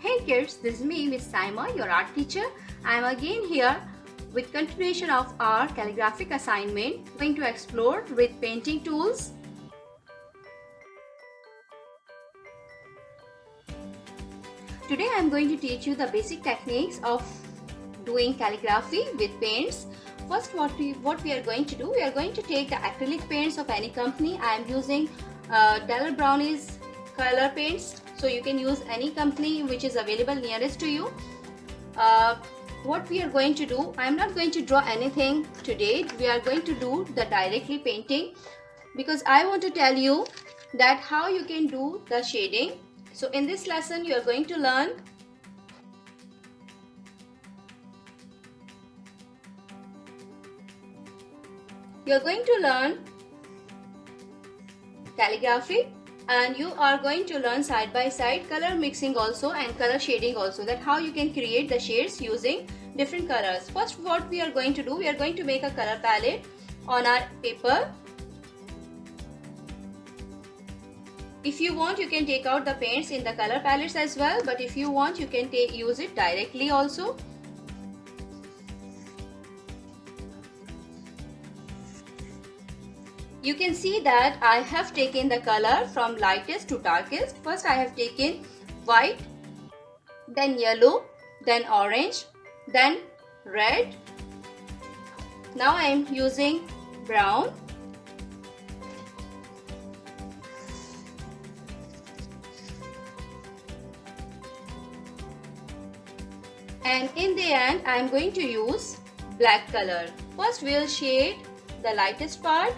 Hey kids, this is me, Miss Saima, your art teacher. I am again here with continuation of our calligraphic assignment, going to explore with painting tools. Today I am going to teach you the basic techniques of doing calligraphy with paints. First, what we are going to do, we are going to take the acrylic paints of any company. I am using Daler Brownie's color paints, so you can use any company which is available nearest to you. What we are going to do, I am not going to draw anything today. We are going to do the directly painting because I want to tell you that how you can do the shading. So in this lesson you are going to learn calligraphy, and you are going to learn side by side color mixing also and color shading also, that how you can create the shades using different colors. First, what we are going to do, we are going to make a color palette on our paper. If you want, you can take out the paints in the color palettes as well, but if you want, you can use it directly also. You can see that I have taken the color from lightest to darkest. First I have taken white, then yellow, then orange, then red. Now I am using brown. And in the end I am going to use black color. First we will shade the lightest part.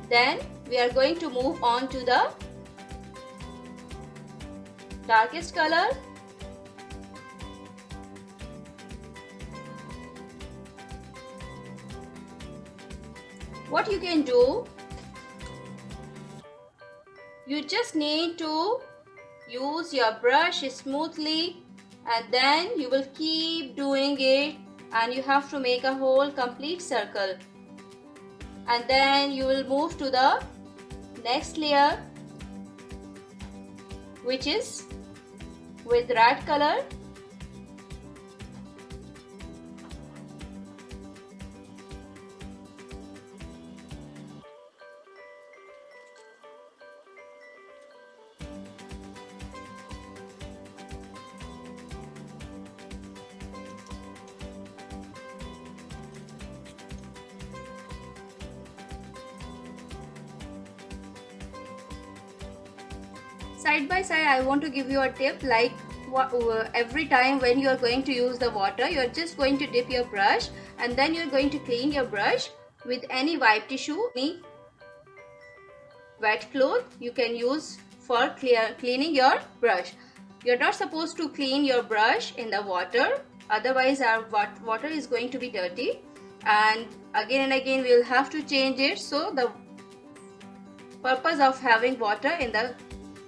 Then we are going to move on to the darkest color. What you can do, you just need to use your brush smoothly, and then you will keep doing it, and you have to make a whole complete circle. And then you will move to the next layer, which is with red color. Side by side, I want to give you a tip, like every time when you are going to use the water, you are just going to dip your brush, and then you are going to clean your brush with any wipe tissue, any wet cloth you can use for cleaning your brush. You are not supposed to clean your brush in the water, otherwise our water is going to be dirty, and again we will have to change it. So the purpose of having water in the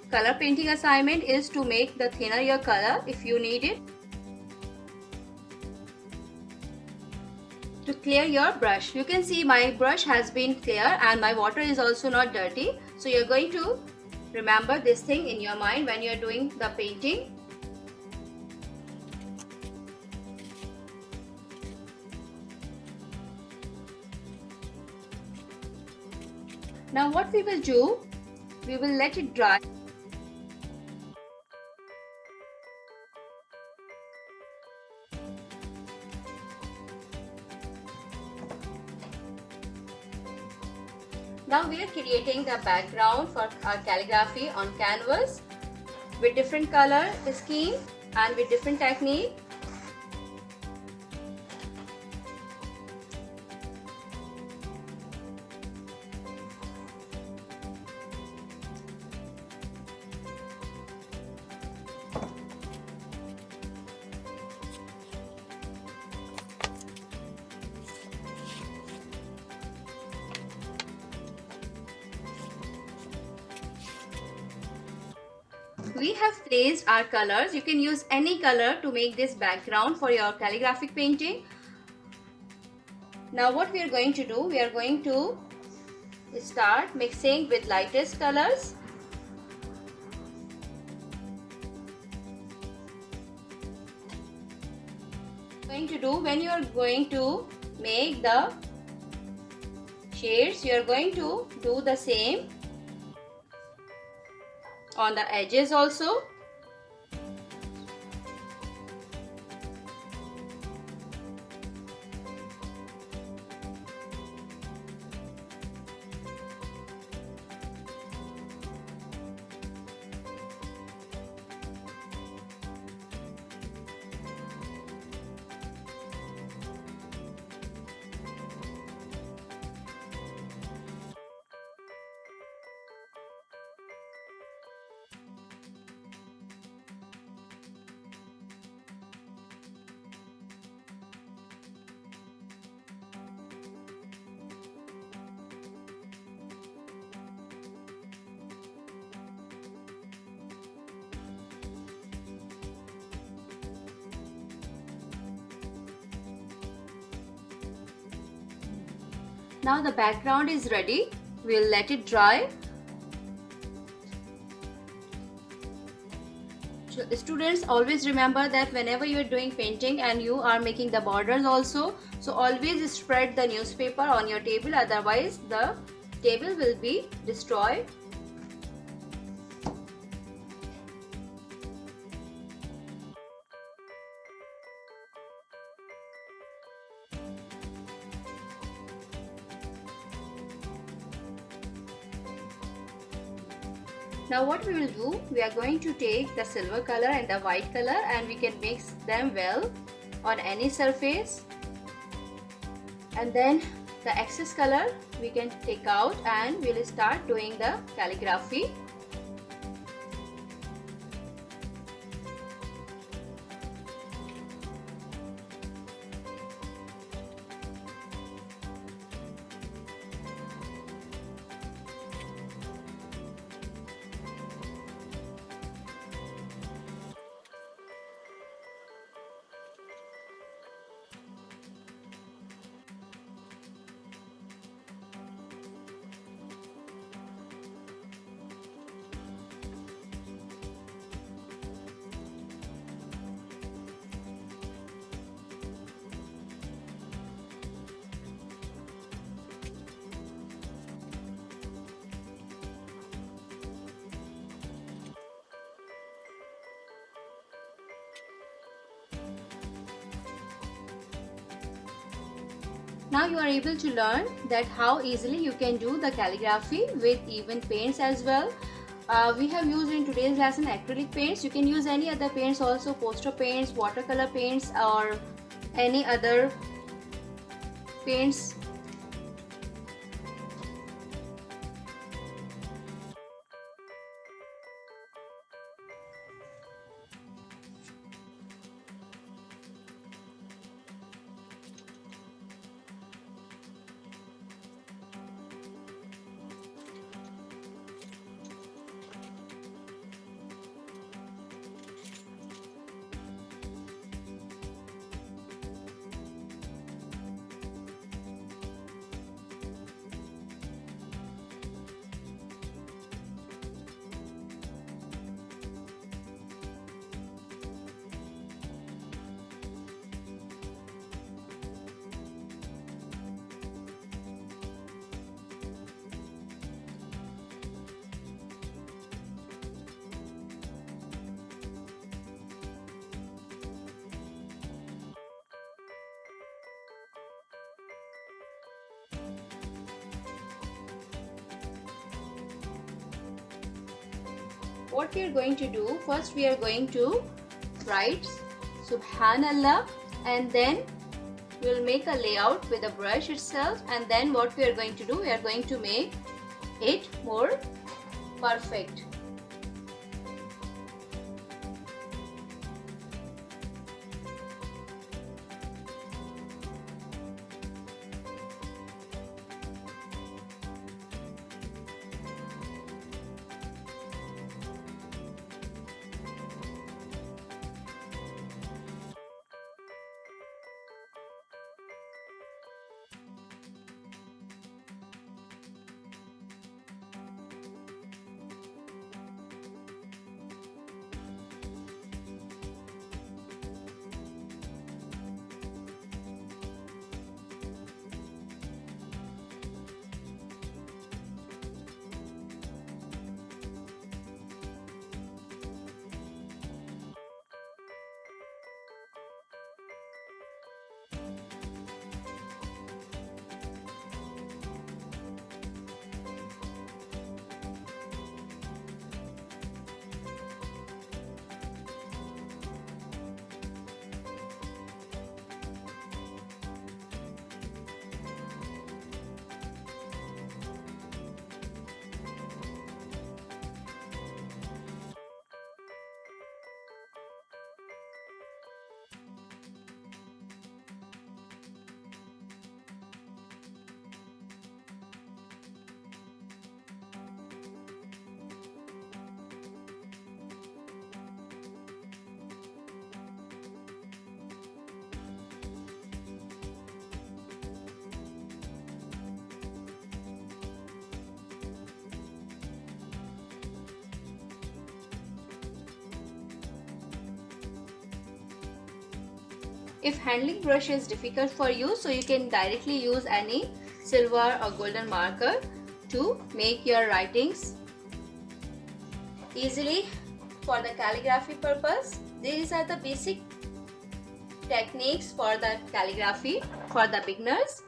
color painting assignment is to make the thinner your color if you need it, to clear your brush. You can see my brush has been clear and my water is also not dirty. So you're going to remember this thing in your mind when you're doing the painting. Now what we will do, we will let it dry. Now we are creating the background for our calligraphy on canvas with different color scheme and with different technique. We have placed our colors. You can use any color to make this background for your calligraphic painting. Now what we are going to do, we are going to start mixing with lightest colors. Going to do when you are going to make the shades, you are going to do the same on the edges also. Now the background is ready. We'll let it dry. Students, always remember that whenever you are doing painting and you are making the borders also, so always spread the newspaper on your table, otherwise the table will be destroyed. Now what we will do, we are going to take the silver color and the white color and we can mix them well on any surface, and then the excess color we can take out and we will start doing the calligraphy. Now you are able to learn that how easily you can do the calligraphy with even paints as well. We have used in today's lesson acrylic paints. You can use any other paints also, poster paints, watercolor paints, or any other paints. What we are going to do, first we are going to write Subhanallah, and then we will make a layout with a brush itself, and then what we are going to do, we are going to make it more perfect. If handling brush is difficult for you, so you can directly use any silver or golden marker to make your writings easily for the calligraphy purpose. These are the basic techniques for the calligraphy for the beginners.